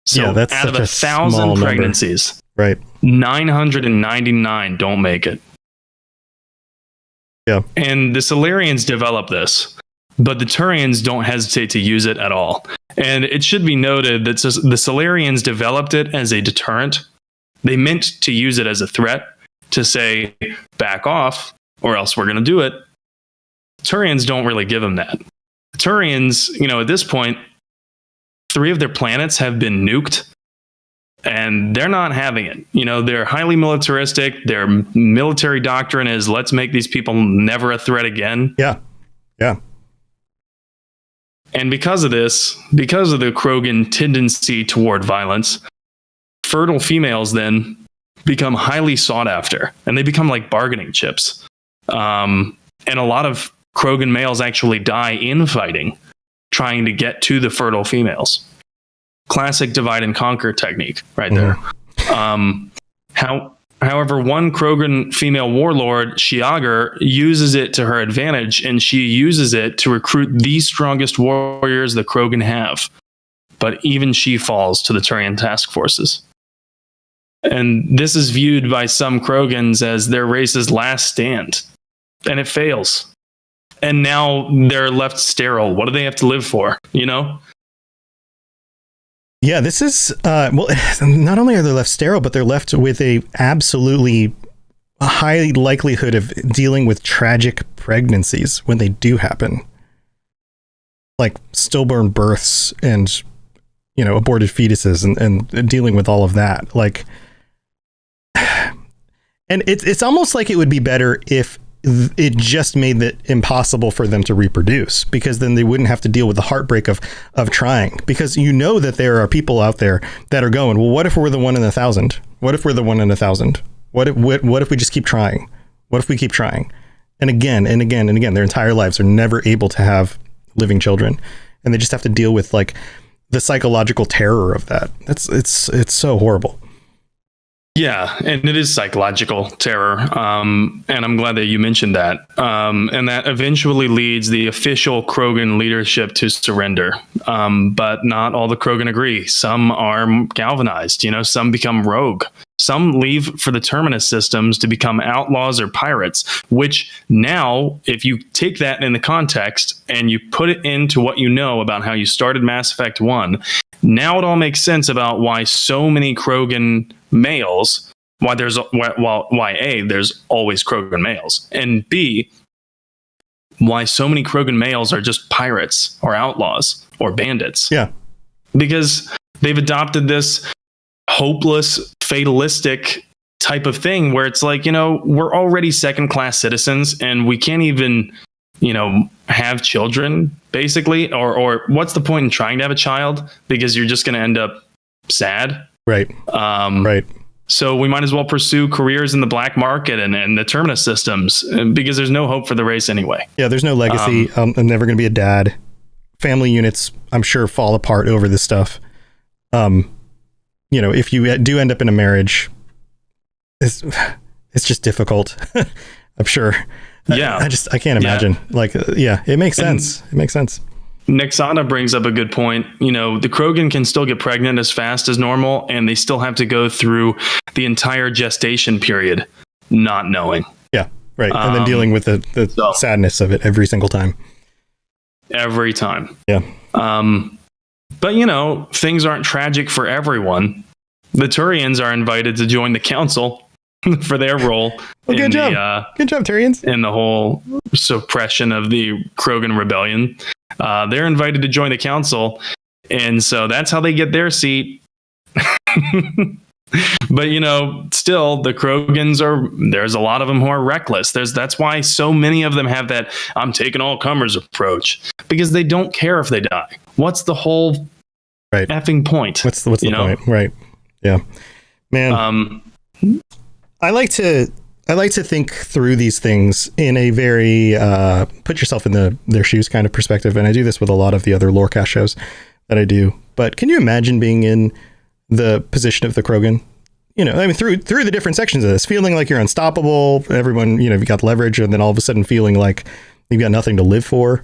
So that's out of such a 1,000 small pregnancies, right, 999 don't make it. Yeah. And the Solarians develop this, but the Turians don't hesitate to use it at all. And it should be noted that the Solarians developed it as a deterrent. They meant to use it as a threat, to say, back off, or else we're going to do it. Turians don't really give them that. Turians, at this point, 3 of their planets have been nuked, and they're not having it. They're highly militaristic. Their military doctrine is, let's make these people never a threat again. Yeah. Yeah. And because of this, because of the Krogan tendency toward violence, fertile females then become highly sought after, and they become like bargaining chips. And a lot of Krogan males actually die in fighting, trying to get to the fertile females. Classic divide and conquer technique right there. However, one Krogan female warlord, Shiagar, uses it to her advantage, and she uses it to recruit the strongest warriors the Krogan have. But even she falls to the Turian task forces. And this is viewed by some Krogans as their race's last stand. And it fails. And now they're left sterile. What do they have to live for? Yeah, this is, not only are they left sterile, but they're left with a high likelihood of dealing with tragic pregnancies when they do happen. Like stillborn births and, aborted fetuses and dealing with all of that. Like, and it's almost like it would be better if it just made it impossible for them to reproduce, because then they wouldn't have to deal with the heartbreak of trying, because that there are people out there that are going, well, what if we're the 1 in 1,000? What if we're the 1 in 1,000? What if we just keep trying? What if we keep trying? And again, and again, and again, their entire lives are never able to have living children. And they just have to deal with like the psychological terror of that. It's so horrible. Yeah, and it is psychological terror, and I'm glad that you mentioned that. And that eventually leads the official Krogan leadership to surrender. But not all the Krogan agree. Some are galvanized, some become rogue. Some leave for the Terminus systems to become outlaws or pirates, which now, if you take that in the context and you put it into what you know about how you started Mass Effect 1, now it all makes sense about why so many Krogan males, why there's always Krogan males, and B, why so many Krogan males are just pirates or outlaws or bandits. Yeah. Because they've adopted this hopeless, fatalistic type of thing where it's like, we're already second-class citizens and we can't even, have children, basically, or what's the point in trying to have a child, because you're just going to end up sad. Right. Right. So we might as well pursue careers in the black market and the Terminus systems, because there's no hope for the race anyway. Yeah, there's no legacy. I'm never going to be a dad. Family units, I'm sure, fall apart over this stuff. If you do end up in a marriage, it's just difficult. I'm sure. Yeah. I can't imagine. Yeah. It makes sense. It makes sense. Nexana brings up a good point. The Krogan can still get pregnant as fast as normal, and they still have to go through the entire gestation period not knowing. Yeah, right. And then dealing with the sadness of it every single time. Every time. Yeah. But, things aren't tragic for everyone. the Turians are invited to join the council for their role. Well, good job. Good job, Turians. In the whole suppression of the Krogan rebellion. They're invited to join the council. And so that's how they get their seat. But, still, the Krogans there's a lot of them who are reckless. That's why so many of them have that I'm taking all comers approach, because they don't care if they die. What's the whole effing point? What's the point? Right. Yeah. Man. I like to think through these things in a very put yourself in their shoes kind of perspective. And I do this with a lot of the other Lorecast shows that I do. But can you imagine being in the position of the Krogan? Through the different sections of this, feeling like you're unstoppable, everyone, you've got leverage, and then all of a sudden feeling like you've got nothing to live for.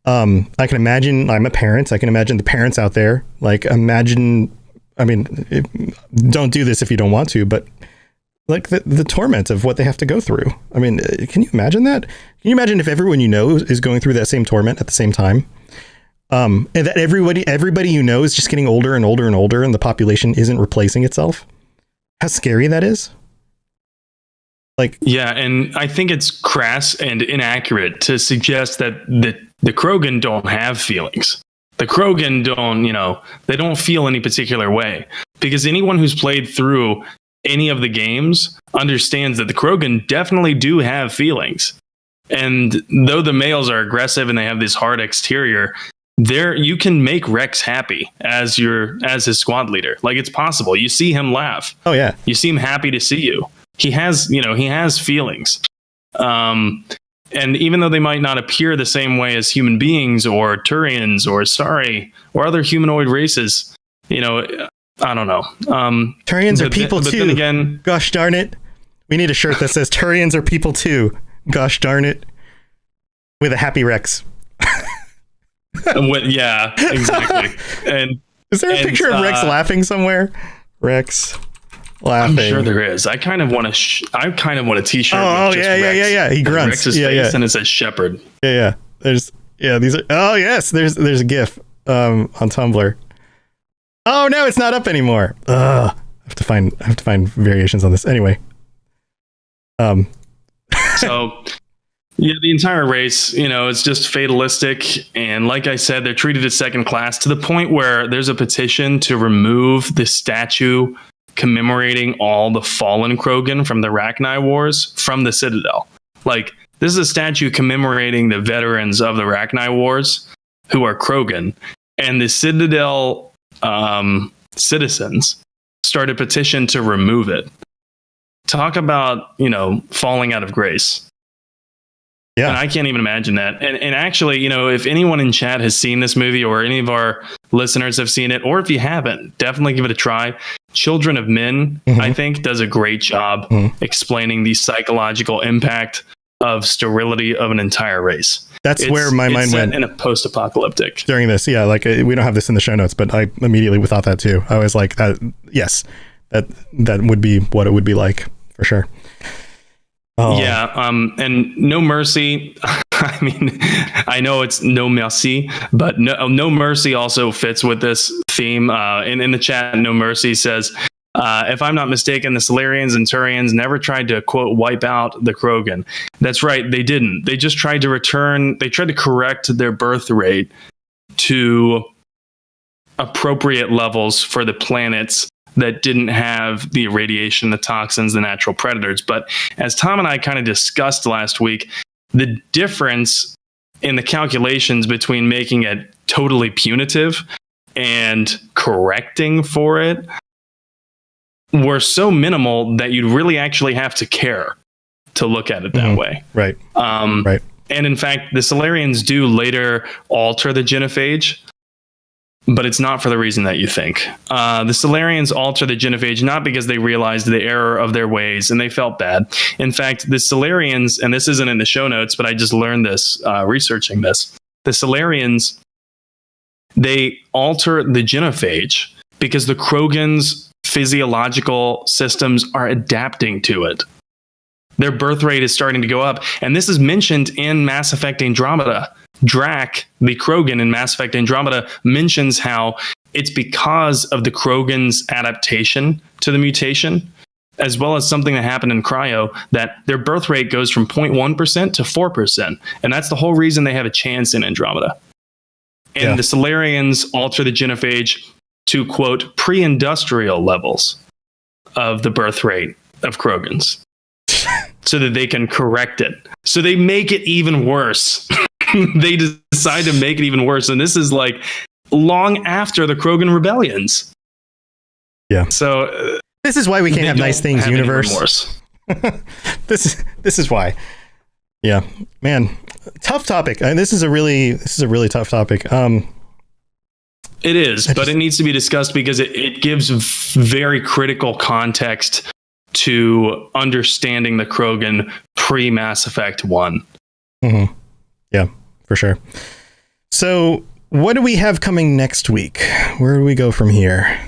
I can imagine, I'm a parent, I can imagine the parents out there, don't do this if you don't want to, but like the torment of what they have to go through. Can you imagine that? Can you imagine if everyone is going through that same torment at the same time? And that everybody is just getting older and older and older, and the population isn't replacing itself. How scary that is. Yeah, and I think it's crass and inaccurate to suggest that the Krogan don't have feelings. The Krogan they don't feel any particular way, because anyone who's played through any of the games understands that the Krogan definitely do have feelings. And though the males are aggressive and they have this hard exterior, you can make Rex happy as his squad leader. It's possible. You see him laugh. Oh yeah. You see him happy to see you. He has feelings. And even though they might not appear the same way as human beings or Turians or other humanoid races, I don't know. Turians are people too. Then again, gosh darn it. We need a shirt that says Turians are people too. Gosh darn it. With a happy Rex. Yeah, exactly. And is there a picture of Rex laughing somewhere? Rex laughing. I'm sure there is. I kind of want a T-shirt. Oh yeah. He grunts. Rex's face, and it says Shepherd. Yeah. These are. Oh yes, there's a GIF on Tumblr. Oh no, it's not up anymore. I have to find variations on this. Anyway. So. Yeah, the entire race, it's just fatalistic. And like I said, they're treated as second class, to the point where there's a petition to remove the statue commemorating all the fallen Krogan from the Rachni Wars from the Citadel. This is a statue commemorating the veterans of the Rachni Wars who are Krogan. And the Citadel citizens started a petition to remove it. Talk about, falling out of grace. Yeah. And I can't even imagine that. And actually, if anyone in chat has seen this movie, or any of our listeners have seen it, or if you haven't, definitely give it a try. Children of Men, I think, does a great job explaining the psychological impact of sterility of an entire race. That's where my mind went in a post-apocalyptic during this. Yeah, we don't have this in the show notes, but I immediately thought that too. I was like, yes, that would be what it would be like for sure. Oh. Yeah, and No Mercy. I know it's No Mercy, but No Mercy also fits with this theme. In the chat, No Mercy says, if I'm not mistaken, the Solarians and Turians never tried to, quote, wipe out the Krogan. That's right, they didn't. They just tried to correct their birth rate to appropriate levels for the planets that didn't have the irradiation, the toxins, the natural predators. But as Tom and I kind of discussed last week, the difference in the calculations between making it totally punitive and correcting for it were so minimal that you'd really actually have to care to look at it that way. Right. Right. And in fact, the Solarians do later alter the Genophage, but it's not for the reason that you think. The Solarians alter the Genophage not because they realized the error of their ways and they felt bad. In fact, the Solarians, and this isn't in the show notes, but I just learned this researching this. The Solarians, they alter the Genophage because the Krogan's physiological systems are adapting to it. Their birth rate is starting to go up. And this is mentioned in Mass Effect Andromeda. Drac, the Krogan in Mass Effect Andromeda, mentions how it's because of the Krogan's adaptation to the mutation, as well as something that happened in Cryo, that their birth rate goes from 0.1% to 4%. And that's the whole reason they have a chance in Andromeda. And the Solarians alter the genophage to, quote, pre-industrial levels of the birth rate of Krogans so that they can correct it. So they make it even worse. They decide to make it even worse. And this is like long after the Krogan rebellions. Yeah. So this is why we can't have nice things, universe. This is why. Yeah, man, tough topic. This is a really tough topic. It is, but it needs to be discussed because it gives very critical context to understanding the Krogan pre-Mass Effect 1. Mm-hmm. Yeah, for sure. So what do we have coming next week? Where do we go from here?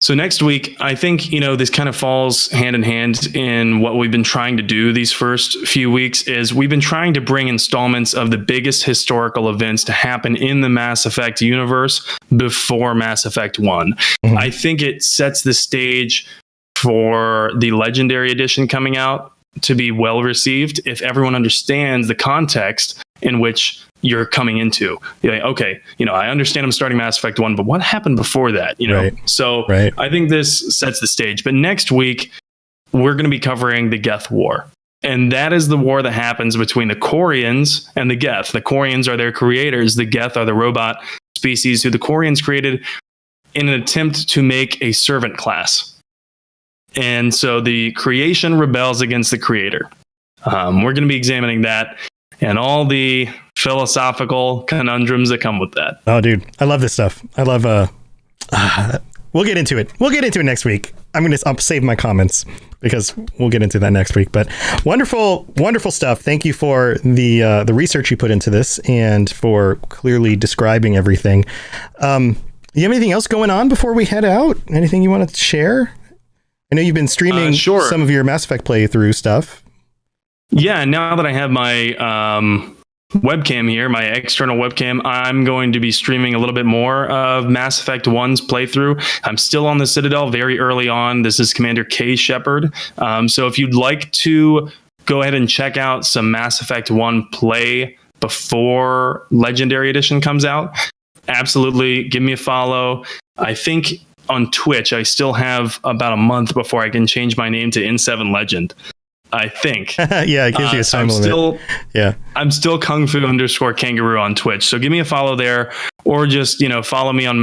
So next week, I think, this kind of falls hand in hand in what we've been trying to do these first few weeks is we've been trying to bring installments of the biggest historical events to happen in the Mass Effect universe before Mass Effect 1. Mm-hmm. I think it sets the stage for the Legendary Edition coming out to be well received if everyone understands the context in which you're coming into. You're like, okay, I understand I'm starting Mass Effect 1, but what happened before that? Right. So right. I think this sets the stage. But next week, we're going to be covering the Geth War. And that is the war that happens between the Quarians and the Geth. The Quarians are their creators. The Geth are the robot species who the Quarians created in an attempt to make a servant class. And so the creation rebels against the creator. We're going to be examining that and all the philosophical conundrums that come with that. Oh, dude, I love this stuff. I love, we'll get into it. We'll get into it next week. I'll save my comments because we'll get into that next week, but wonderful, wonderful stuff. Thank you for the research you put into this and for clearly describing everything. You have anything else going on before we head out? Anything you want to share? I know you've been streaming some of your Mass Effect playthrough stuff. Yeah, now that I have my webcam here, my external webcam, I'm going to be streaming a little bit more of Mass Effect 1's playthrough. I'm still on the Citadel very early on. This is Commander K. Shepard. So if you'd like to go ahead and check out some Mass Effect 1 play before Legendary Edition comes out, absolutely give me a follow. I think on Twitch, I still have about a month before I can change my name to N7 Legend. I think. Yeah, it gives you a time limit. I'm still Kung Fu _kangaroo on Twitch. So give me a follow there, or just, follow me on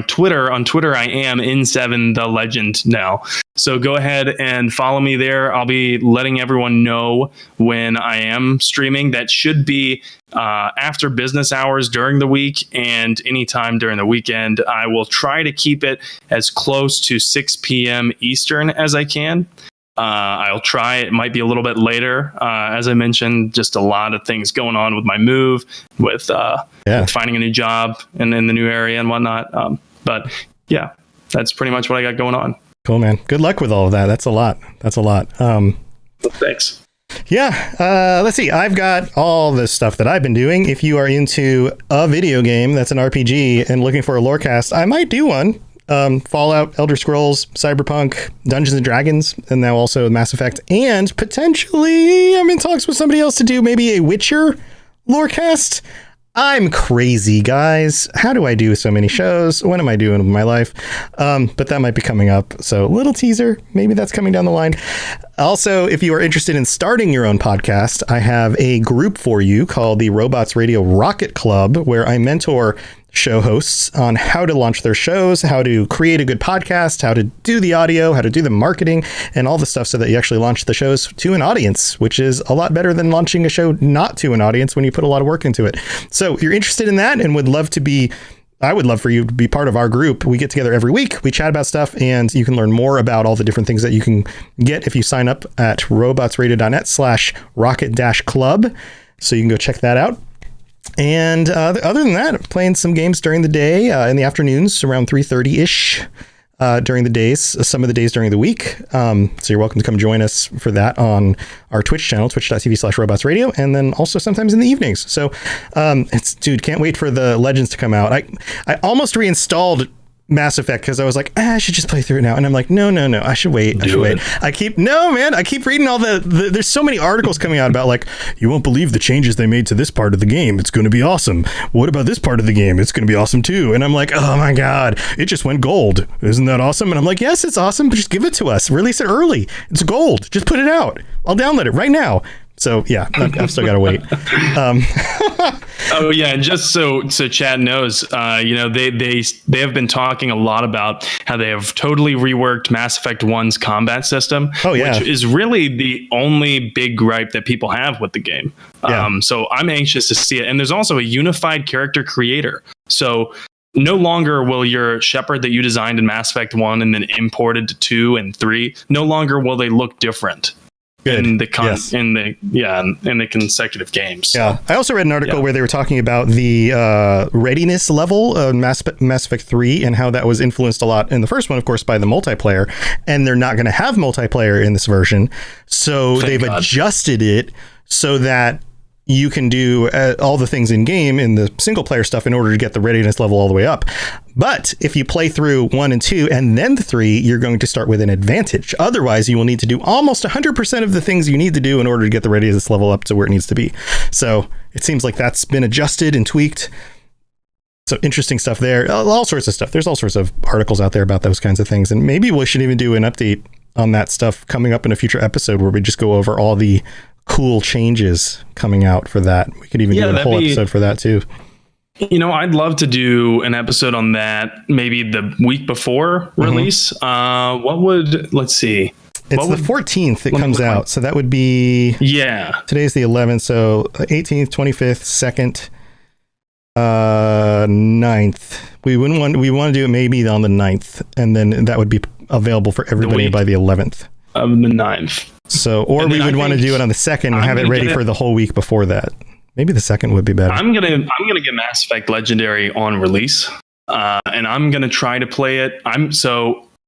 Twitter. On Twitter, I am N7 the Legend now. So go ahead and follow me there. I'll be letting everyone know when I am streaming. That should be after business hours during the week and anytime during the weekend. I will try to keep it as close to 6 p.m. Eastern as I can. I'll try. It might be a little bit later. As I mentioned, just a lot of things going on with my move, with finding a new job and in the new area and whatnot. But yeah, that's pretty much what I got going on. Cool, man. Good luck with all of that. That's a lot. Thanks. Yeah. Let's see. I've got all this stuff that I've been doing. If you are into a video game that's an RPG and looking for a lorecast, I might do one. Fallout, Elder Scrolls, Cyberpunk, Dungeons and Dragons, and now also Mass Effect, and potentially I'm in talks with somebody else to do maybe a Witcher lorecast. I'm crazy, guys. How do I do so many shows? What am I doing with my life? But that might be coming up. So little teaser, maybe that's coming down the line. Also, if you are interested in starting your own podcast, I have a group for you called the Robots Radio Rocket Club, where I mentor show hosts on how to launch their shows, how to create a good podcast, how to do the audio, how to do the marketing, and all the stuff so that you actually launch the shows to an audience, which is a lot better than launching a show not to an audience when you put a lot of work into it. So if you're interested in that and I would love for you to be part of our group. We get together every week. We chat about stuff, and you can learn more about all the different things that you can get if you sign up at robotsradio.net/rocket-club. So you can go check that out. And other than that, I'm playing some games during the day, in the afternoons around 3:30-ish. during the days, some of the days during the week. So you're welcome to come join us for that on our Twitch channel, twitch.tv/robotsradio, and then also sometimes in the evenings. So can't wait for the Legends to come out. I almost reinstalled Mass Effect because I was like, I should just play through it now. And I'm like, no, I should wait. I keep reading all there's so many articles coming out about like, you won't believe the changes they made to this part of the game. It's going to be awesome. What about this part of the game? It's going to be awesome too. And I'm like, oh my God, it just went gold. Isn't that awesome? And I'm like, yes, it's awesome, but just give it to us. Release it early. It's gold. Just put it out. I'll download it right now. So yeah, I've still got to wait. Oh yeah, and just so Chad knows, they have been talking a lot about how they have totally reworked Mass Effect 1's combat system. Oh yeah, which is really the only big gripe that people have with the game. Yeah. So I'm anxious to see it. And there's also a unified character creator. So no longer will your Shepard that you designed in Mass Effect 1 and then imported to 2 and 3, no longer will they look different. Good. In the consecutive games. So. Yeah, I also read an article where they were talking about the readiness level of Mass Effect 3 and how that was influenced a lot in the first one, of course, by the multiplayer. And they're not going to have multiplayer in this version, so they've adjusted it so that you can do all the things in game in the single player stuff in order to get the readiness level all the way up. But if you play through 1 and 2 and then 3, you're going to start with an advantage. Otherwise, you will need to do almost 100% of the things you need to do in order to get the readiness level up to where it needs to be. So it seems like that's been adjusted and tweaked. So interesting stuff there. All sorts of stuff. There's all sorts of articles out there about those kinds of things. And maybe we should even do an update on that stuff coming up in a future episode where we just go over all the cool changes coming out for that. We could even do a whole episode for that too. I'd love to do an episode on that maybe the week before release. Let's see. It's the 14th it comes out. So that would be today's the 11th, so 18th, 25th, 2nd, 9th. We want to do it maybe on the 9th, and then that would be available for everybody by the 11th of the 9th. So, or we would want to do it on the 2nd and have it ready for the whole week before that. Maybe the 2nd would be better. I'm gonna get Mass Effect Legendary on release, and I'm gonna try to play it.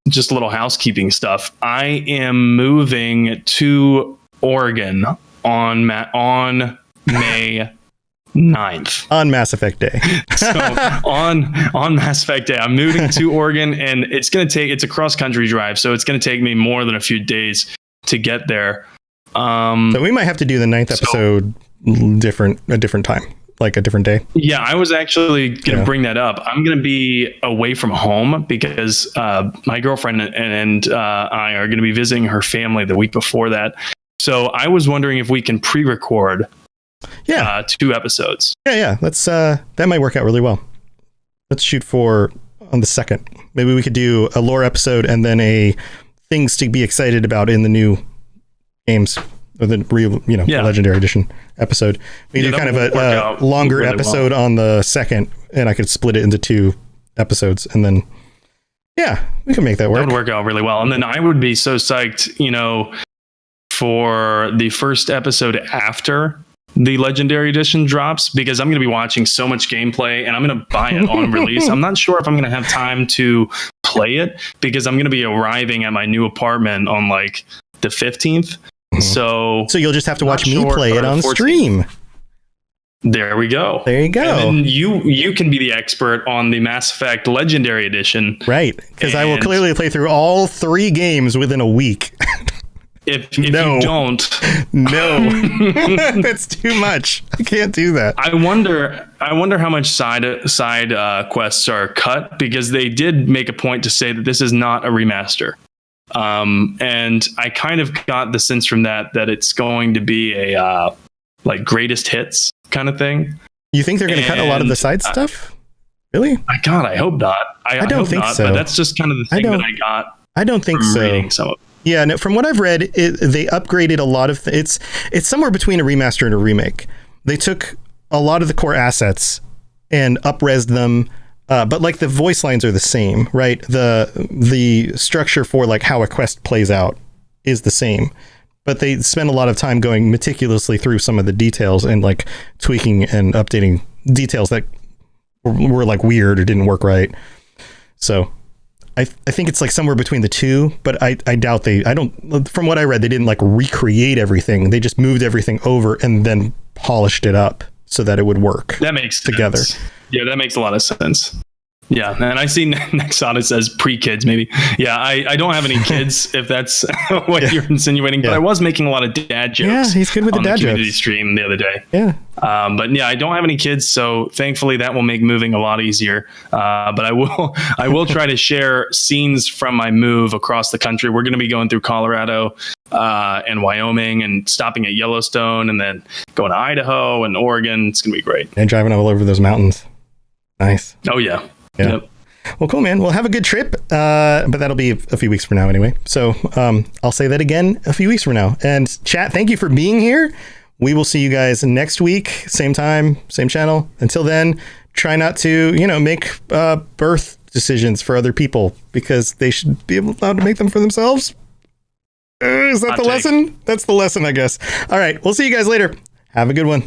Just a little housekeeping stuff. I am moving to Oregon on May 9th. On Mass Effect Day. So on Mass Effect Day, I'm moving to Oregon, and it's a cross country drive, so it's gonna take me more than a few days to get there. So we might have to do the 9th episode a different time, like a different day. Yeah, I was actually going to bring that up. I'm going to be away from home because my girlfriend and I are going to be visiting her family the week before that. So I was wondering if we can pre-record 2 episodes. Yeah. Let's that might work out really well. Let's shoot for on the 2nd. Maybe we could do a lore episode and then a things to be excited about in the new games, or the Legendary Edition episode. We do kind of a longer really episode on the 2nd, and I could split it into 2 episodes, and then we can make that work. That would work out really well. And then I would be so psyched, for the first episode after the Legendary Edition drops, because I'm going to be watching so much gameplay and I'm going to buy it on release. I'm not sure if I'm going to have time to play it because I'm going to be arriving at my new apartment on like the 15th. So you'll just have to watch me play it on stream. There we go. There you go. And then you can be the expert on the Mass Effect Legendary Edition. Right. Because I will clearly play through all 3 games within a week. If you don't, that's too much. I can't do that. I wonder how much side quests are cut, because they did make a point to say that this is not a remaster. And I kind of got the sense from that it's going to be a like greatest hits kind of thing. You think they're going to cut a lot of the side stuff? Really? God, I hope not. I don't think so. But that's just kind of the thing that I got. I don't think so. Reading some of it. Yeah, no, from what I've read, they upgraded a lot of it's somewhere between a remaster and a remake. They took a lot of the core assets and up-resed them, but like the voice lines are the same, right? The structure for like how a quest plays out is the same, but they spend a lot of time going meticulously through some of the details and like tweaking and updating details that were like weird or didn't work right. So I think it's like somewhere between the two, but I doubt from what I read, they didn't like recreate everything. They just moved everything over and then polished it up so that it would work. That makes together. Sense. Yeah, that makes a lot of sense. Yeah, and I see Nexada says pre-kids, maybe. Yeah, I don't have any kids, if that's what you're insinuating, but I was making a lot of dad jokes. Yeah, he's good with the dad jokes. Community stream the other day. Yeah. But yeah, I don't have any kids, so thankfully that will make moving a lot easier. But I will try to share scenes from my move across the country. We're going to be going through Colorado and Wyoming and stopping at Yellowstone and then going to Idaho and Oregon. It's going to be great. And driving all over those mountains. Nice. Oh, yeah. Yeah. Yep. Well, cool, man. Well, have a good trip. But that'll be a few weeks from now anyway. So I'll say that again a few weeks from now. And chat, thank you for being here. We will see you guys next week. Same time, same channel. Until then, try not to, make birth decisions for other people because they should be allowed to make them for themselves. Is that the lesson? That's the lesson, I guess. All right. We'll see you guys later. Have a good one.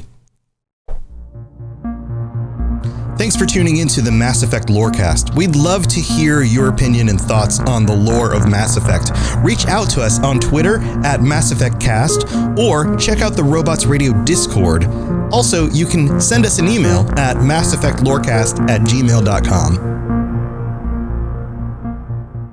Thanks for tuning into the Mass Effect Lorecast. We'd love to hear your opinion and thoughts on the lore of Mass Effect. Reach out to us on Twitter at Mass Effect Cast or check out the Robots Radio Discord. Also, you can send us an email at masseffectlorecast@gmail.com.